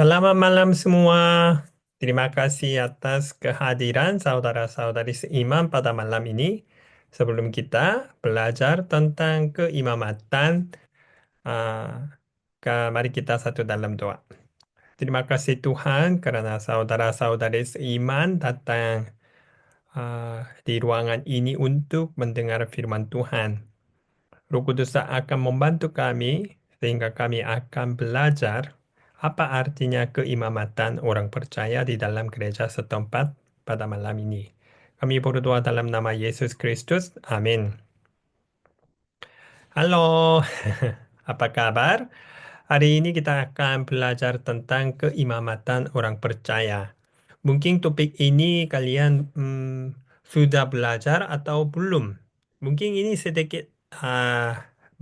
Selamat malam semua. Terima kasih atas kehadiran saudara-saudari seiman pada malam ini. Sebelum kita belajar tentang keimamatan, mari kita satu dalam doa. Terima kasih Tuhan karena saudara-saudari seiman datang di ruangan ini untuk mendengar firman Tuhan. Roh Kudus akan membantu kami sehingga kami akan belajar apa artinya keimamatan orang percaya di dalam gereja setempat pada malam ini. Kami berdoa dalam nama Yesus Kristus. Amin. Halo, apa kabar? Hari ini kita akan belajar tentang keimamatan orang percaya. Mungkin topik ini kalian sudah belajar atau belum. Mungkin ini sedikit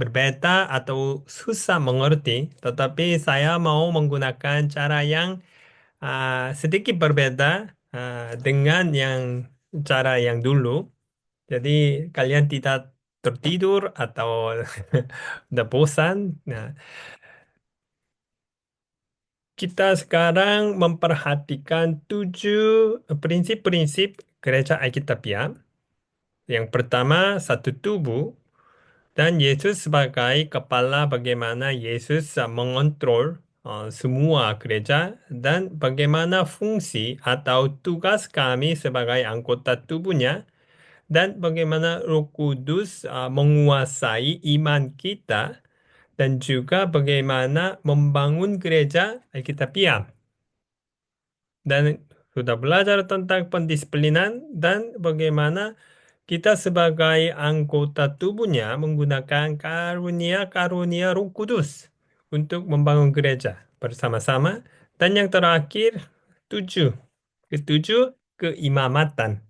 berbeda atau susah mengerti, tetapi saya mau menggunakan cara yang sedikit berbeda dengan cara yang dulu. Jadi kalian tidak tertidur atau udah bosan. Nah, kita sekarang memperhatikan 7 prinsip-prinsip gereja Alkitabiah. Yang pertama, satu tubuh. Dan Yesus sebagai kepala, bagaimana Yesus mengontrol semua gereja dan bagaimana fungsi atau tugas kami sebagai anggota tubuhnya dan bagaimana Roh Kudus menguasai iman kita dan juga bagaimana membangun gereja Alkitabiah. Dan sudah belajar tentang pendisiplinan dan bagaimana kita sebagai anggota tubuhnya menggunakan karunia-karunia Roh Kudus untuk membangun gereja bersama-sama. Dan yang terakhir, tujuh. Ketujuh, keimamatan.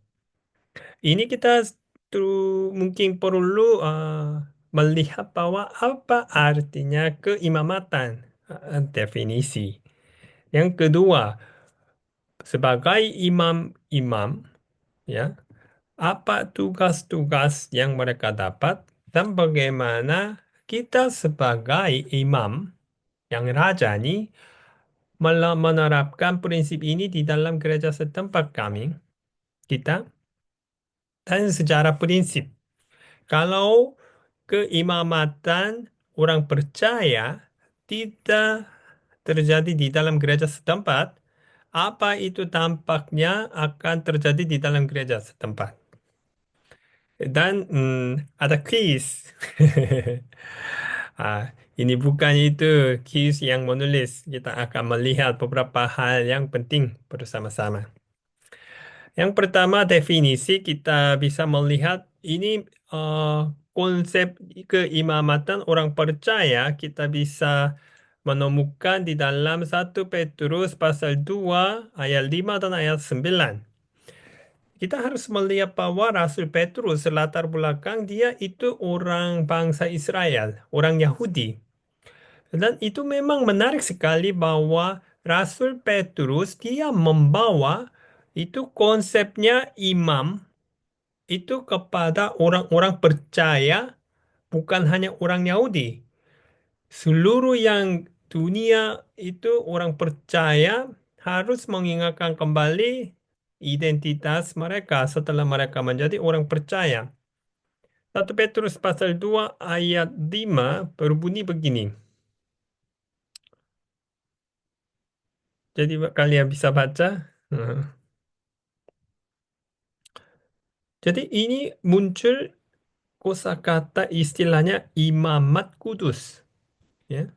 Ini kita mungkin perlu melihat bahwa apa artinya keimamatan. Definisi. Yang kedua, sebagai imam-imam, ya, apa tugas-tugas yang mereka dapat dan bagaimana kita sebagai imam yang raja ini menerapkan prinsip ini di dalam gereja setempat kami, kita, dan secara prinsip. Kalau keimamatan orang percaya tidak terjadi di dalam gereja setempat, apa itu tampaknya akan terjadi di dalam gereja setempat. Dan ada quiz. Ini bukan itu quiz yang menulis. Kita akan melihat beberapa hal yang penting bersama-sama. Yang pertama, definisi kita bisa melihat ini konsep keimamatan orang percaya kita bisa menemukan di dalam 1 Petrus pasal 2 ayat 5 dan ayat 9. Kita harus melihat bahwa Rasul Petrus latar belakang dia itu orang bangsa Israel, orang Yahudi. Dan itu memang menarik sekali bahwa Rasul Petrus dia membawa itu konsepnya imam itu kepada orang-orang percaya, bukan hanya orang Yahudi. Seluruh yang dunia itu orang percaya harus mengingatkan kembali identitas mereka setelah mereka menjadi orang percaya. 1 Petrus pasal 2 ayat 5 berbunyi begini. Jadi kalian bisa baca. Hmm. Jadi ini muncul kosakata istilahnya imamat kudus. Ya.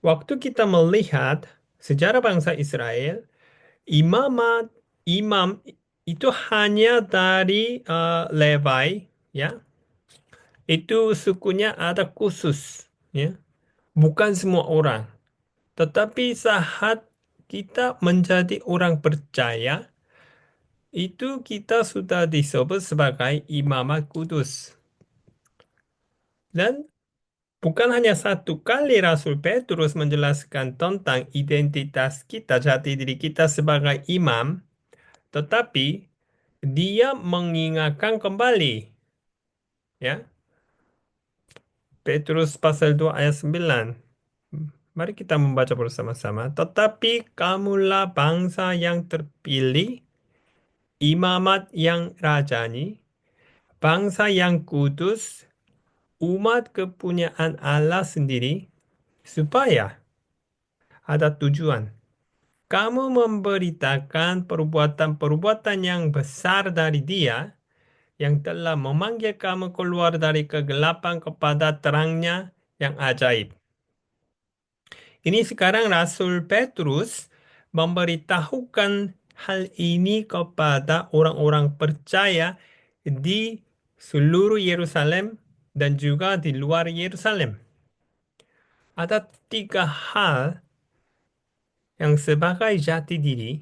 Waktu kita melihat sejarah bangsa Israel, imamat, imam itu hanya dari Levi, ya. Itu sukunya ada khusus, ya. Bukan semua orang. Tetapi saat kita menjadi orang percaya, itu kita sudah disebut sebagai imamat kudus. Dan bukan hanya satu kali Rasul Petrus menjelaskan tentang identitas kita, jati diri kita sebagai imam, tetapi dia mengingatkan kembali, ya. Petrus pasal 2 ayat 9. Mari kita membaca bersama-sama. Tetapi kamulah bangsa yang terpilih, imamat yang rajani, bangsa yang kudus, umat kepunyaan Allah sendiri, supaya ada tujuan. Kamu memberitakan perbuatan-perbuatan yang besar dari Dia yang telah memanggil kamu keluar dari kegelapan kepada terangnya yang ajaib. Ini sekarang Rasul Petrus memberitahukan hal ini kepada orang-orang percaya di seluruh Yerusalem dan juga di luar Yerusalem. Ada tiga hal yang sebagai jati diri.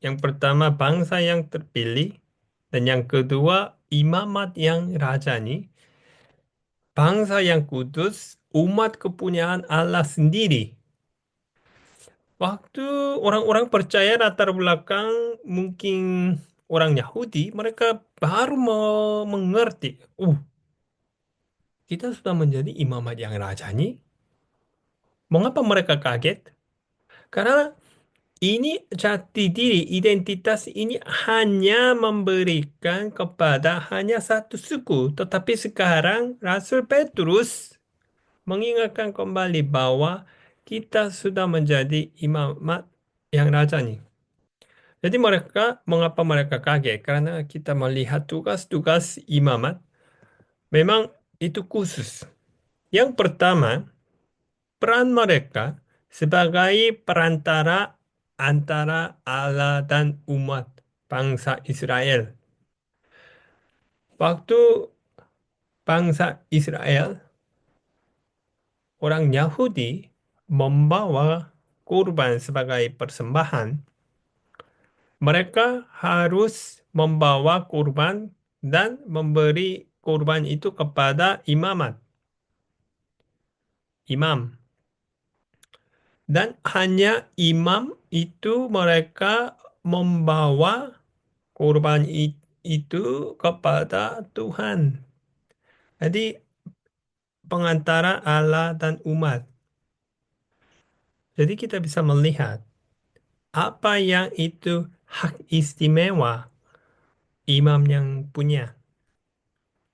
Yang pertama bangsa yang terpilih dan yang kedua imamat yang rajani, bangsa yang kudus, umat kepunyaan Allah sendiri. Waktu orang-orang percaya latar belakang mungkin orang Yahudi, mereka baru mengerti, kita sudah menjadi imamat yang rajani. Mengapa mereka kaget? Karena ini jati diri, identitas ini hanya memberikan kepada hanya satu suku. Tetapi sekarang Rasul Petrus mengingatkan kembali bahwa kita sudah menjadi imamat yang rajani. Jadi mengapa mereka kaget? Karena kita melihat tugas-tugas imamat memang itu khusus. Yang pertama, peran mereka sebagai perantara antara Allah dan umat bangsa Israel. Waktu bangsa Israel, orang Yahudi membawa kurban sebagai persembahan, mereka harus membawa kurban dan memberi kurban itu kepada imam. Dan hanya imam itu mereka membawa kurban itu kepada Tuhan. Jadi pengantara Allah dan umat. Jadi kita bisa melihat apa yang itu hak istimewa imam yang punya.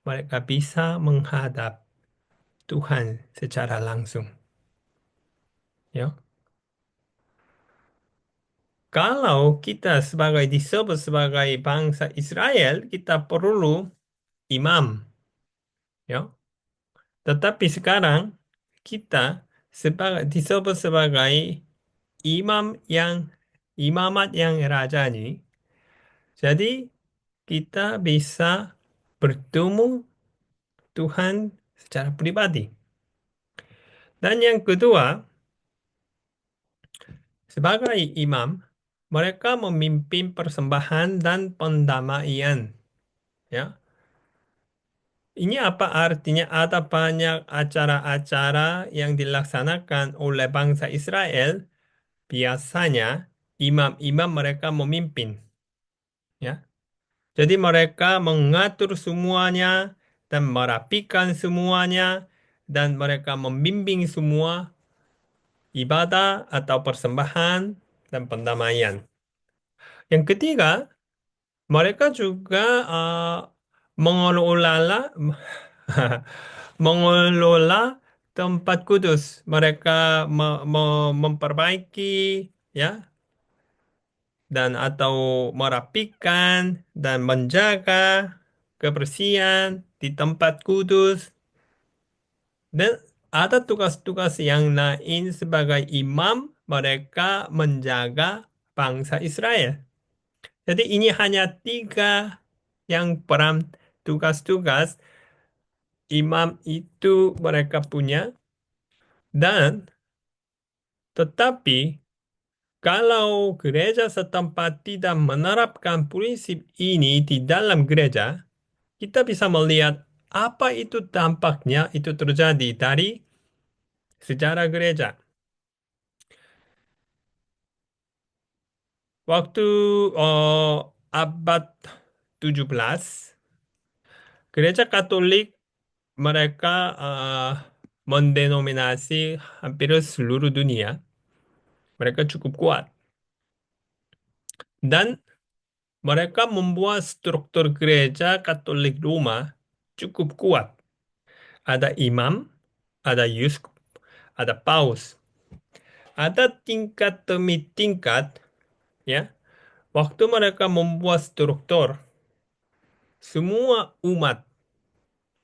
Mereka bisa menghadap Tuhan secara langsung. Ya. Kalau kita disebut sebagai bangsa Israel, kita perlu imam. Ya. Tetapi sekarang kita disebut sebagai imam yang imamat yang rajani. Jadi kita bisa bertemu Tuhan secara pribadi. Dan yang kedua, sebagai imam, mereka memimpin persembahan dan pendamaian. Ya, ini apa artinya? Ada banyak acara-acara yang dilaksanakan oleh bangsa Israel. Biasanya imam-imam mereka memimpin. Ya, jadi mereka mengatur semuanya dan merapikan semuanya dan mereka membimbing semua ibadah atau persembahan dan pendamaian. Yang ketiga, mereka juga mengelola mengelola tempat kudus. Mereka memperbaiki ya dan atau merapikan dan menjaga kebersihan di tempat kudus dan ada tugas-tugas yang lain sebagai imam mereka menjaga bangsa Israel. Jadi ini hanya tiga yang peran tugas-tugas imam itu mereka punya dan tetapi kalau gereja setempat tidak menerapkan prinsip ini di dalam gereja, kita bisa melihat apa itu dampaknya itu terjadi dari sejarah gereja. Waktu abad 17, gereja Katolik mereka mendominasi hampir seluruh dunia. Mereka cukup kuat. Dan mereka membuat struktur gereja Katolik Roma cukup kuat. Ada imam, ada uskup, ada paus. Ada tingkat demi tingkat, ya. Waktu mereka membuat struktur, semua umat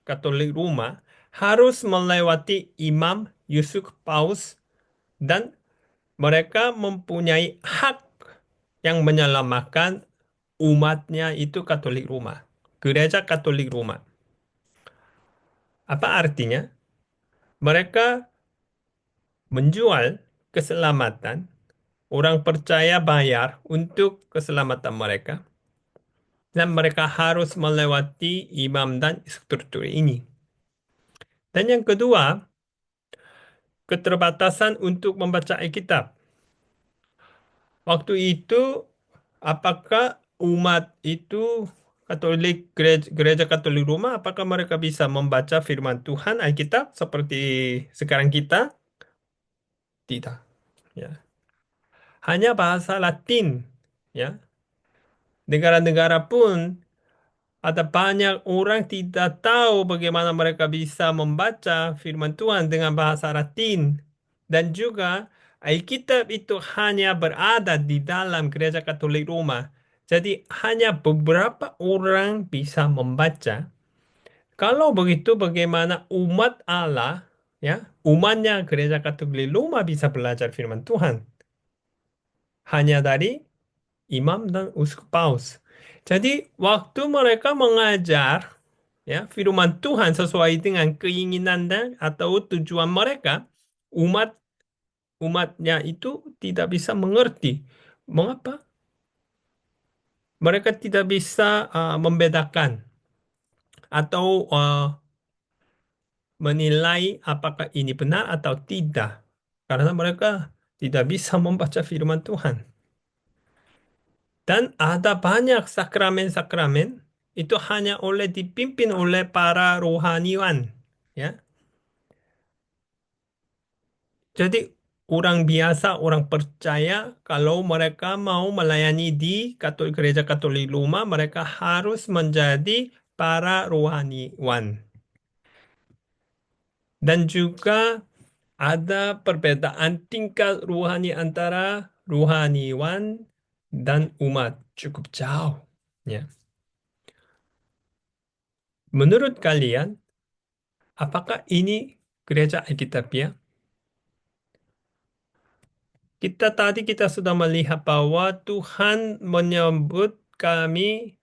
Katolik Roma harus melewati imam, uskup, paus, dan mereka mempunyai hak yang menyelamatkan umatnya itu Katolik Roma. Gereja Katolik Roma. Apa artinya? Mereka menjual keselamatan. Orang percaya bayar untuk keselamatan mereka. Dan mereka harus melewati imam dan struktur ini. Dan yang kedua, keterbatasan untuk membaca Alkitab. Waktu itu, apakah umat itu gereja Katolik Roma, apakah mereka bisa membaca firman Tuhan Alkitab seperti sekarang kita? Tidak. Ya. Hanya bahasa Latin. Ya. Negara-negara pun ada banyak orang tidak tahu bagaimana mereka bisa membaca firman Tuhan dengan bahasa Latin. Dan juga Alkitab itu hanya berada di dalam gereja Katolik Roma. Jadi hanya beberapa orang bisa membaca. Kalau begitu bagaimana umat Allah, ya, umatnya gereja Katolik Roma bisa belajar firman Tuhan? Hanya dari imam dan uskup paus. Jadi waktu mereka mengajar ya firman Tuhan sesuai dengan keinginan dan atau tujuan mereka, umat umatnya itu tidak bisa mengerti. Mengapa? Mereka tidak bisa membedakan atau menilai apakah ini benar atau tidak. Karena mereka tidak bisa membaca firman Tuhan. Dan ada banyak sakramen-sakramen itu hanya oleh dipimpin oleh para rohaniwan. Ya. Jadi orang biasa, orang percaya kalau mereka mau melayani di Gereja Katolik Roma, mereka harus menjadi para rohaniwan. Dan juga ada perbedaan tingkat rohani antara rohaniwan dan umat cukup jauh. Ya. Menurut kalian, apakah ini gereja Alkitabiah? Kita sudah melihat bahwa Tuhan menyebut kami,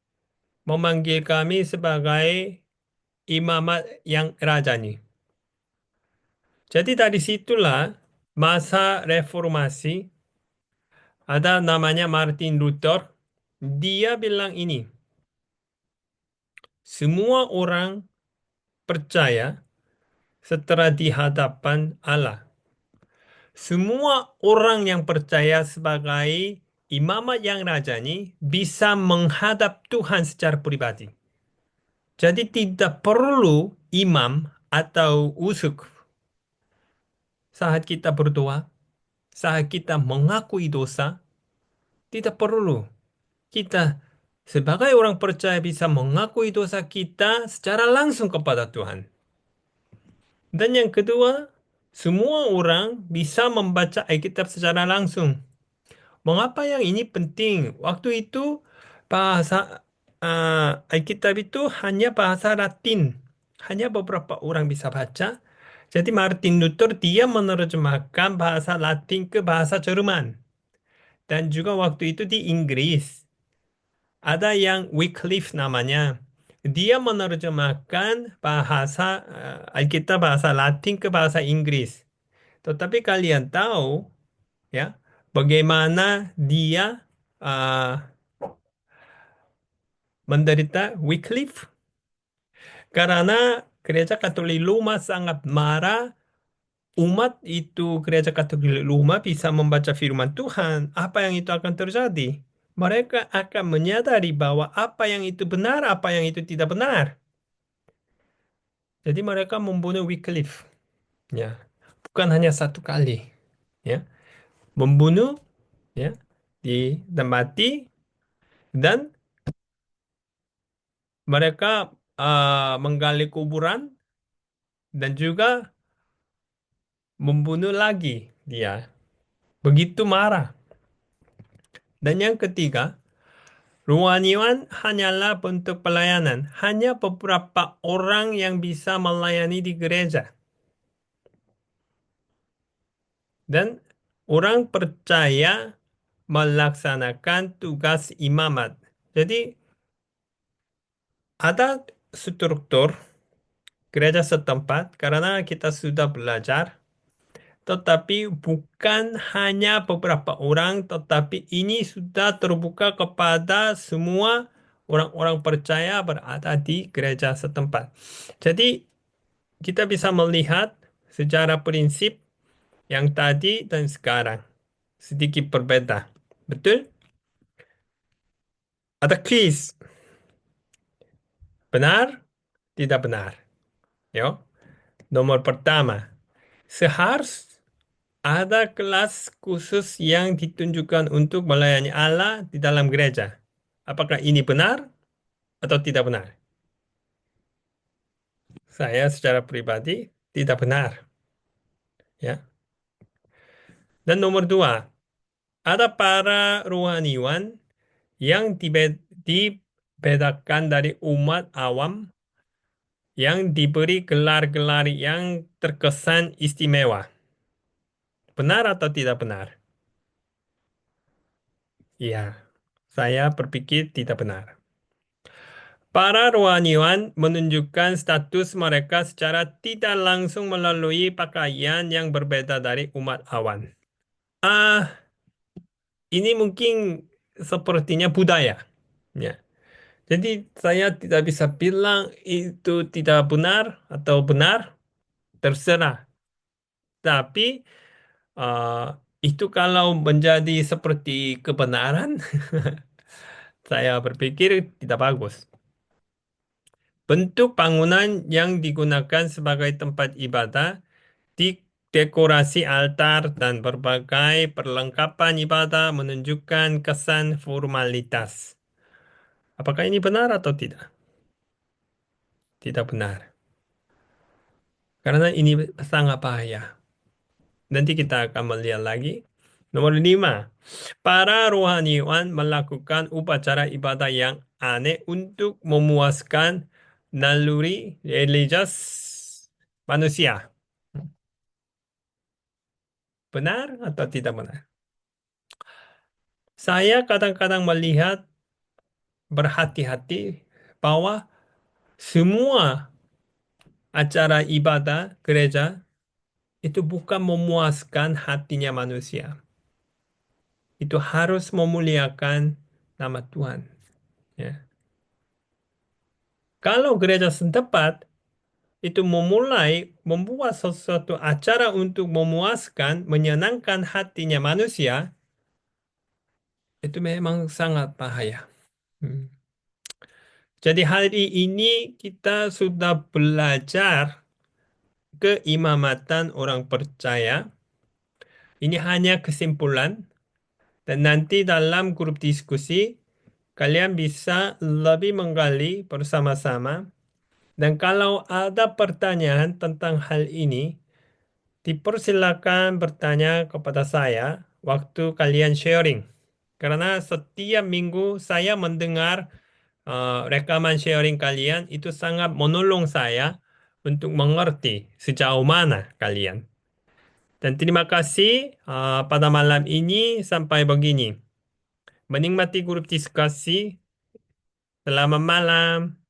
memanggil kami sebagai imamat yang rajani. Jadi dari situlah masa reformasi ada namanya Martin Luther. Dia bilang ini, semua orang percaya setelah di hadapan Allah. Semua orang yang percaya sebagai imamat yang rajani bisa menghadap Tuhan secara pribadi. Jadi tidak perlu imam atau usuk saat kita berdoa, saat kita mengakui dosa, tidak perlu. Kita sebagai orang percaya bisa mengakui dosa kita secara langsung kepada Tuhan. Dan yang kedua, semua orang bisa membaca Alkitab secara langsung. Mengapa yang ini penting? Waktu itu bahasa Alkitab itu hanya bahasa Latin. Hanya beberapa orang bisa baca. Jadi Martin Luther dia menerjemahkan bahasa Latin ke bahasa Jerman. Dan juga waktu itu di Inggris. Ada yang Wycliffe namanya. Dia menerjemahkan bahasa Alkitab bahasa Latin ke bahasa Inggris. Tetapi kalian tahu ya bagaimana dia uh, menderita Wycliffe? Karena gereja Katolik Roma sangat marah umat itu gereja Katolik Roma bisa membaca firman Tuhan. Apa yang itu akan terjadi? Mereka akan menyadari bahwa apa yang itu benar, apa yang itu tidak benar. Jadi mereka membunuh Wycliffe. ya, bukan hanya satu kali, ya, membunuh, ya, ditempati dan mereka menggali kuburan dan juga membunuh lagi dia. Begitu marah. Dan yang ketiga, Ruaniwan hanyalah bentuk pelayanan. Hanya beberapa orang yang bisa melayani di gereja. Dan orang percaya melaksanakan tugas imamat. Jadi ada struktur gereja setempat karena kita sudah belajar, tetapi bukan hanya beberapa orang, tetapi ini sudah terbuka kepada semua orang-orang percaya berada di gereja setempat. Jadi kita bisa melihat secara prinsip yang tadi dan sekarang sedikit berbeda. Betul? Ada quiz. Benar? Tidak benar. Yo. Nomor pertama, seharusnya ada kelas khusus yang ditunjukkan untuk melayani Allah di dalam gereja. Apakah ini benar atau tidak benar? Saya secara pribadi tidak benar. Ya. Dan nomor dua, ada para rohaniwan yang dibedakan dari umat awam yang diberi gelar-gelar yang terkesan istimewa. Benar atau tidak benar? Iya, saya berpikir tidak benar. Para rohaniwan menunjukkan status mereka secara tidak langsung melalui pakaian yang berbeda dari umat awan. Ah, ini mungkin sepertinya budaya. Ya. Jadi saya tidak bisa bilang itu tidak benar atau benar, terserah. Tapi eh, itu kalau menjadi seperti kebenaran, saya berpikir tidak bagus. Bentuk bangunan yang digunakan sebagai tempat ibadah, di dekorasi altar dan berbagai perlengkapan ibadah menunjukkan kesan formalitas. Apakah ini benar atau tidak? Tidak benar. Karena ini sangat bahaya. Nanti kita akan melihat lagi. Nomor 5. Para rohaniwan melakukan upacara ibadah yang aneh untuk memuaskan naluri religius manusia. Benar atau tidak benar? Saya kadang-kadang melihat berhati-hati bahwa semua acara ibadah gereja itu bukan memuaskan hatinya manusia. Itu harus memuliakan nama Tuhan. Ya. Kalau gereja setempat itu membuat sesuatu acara untuk memuaskan, menyenangkan hatinya manusia, itu memang sangat bahaya. Hmm. Jadi hari ini kita sudah belajar keimamatan orang percaya. Ini hanya kesimpulan dan nanti dalam grup diskusi kalian bisa lebih menggali bersama-sama. Dan kalau ada pertanyaan tentang hal ini, dipersilakan bertanya kepada saya waktu kalian sharing. Karena setiap minggu saya mendengar rekaman sharing kalian itu sangat menolong saya untuk mengerti sejauh mana kalian. Dan terima kasih pada malam ini sampai begini. Menikmati grup diskusi. Selamat malam.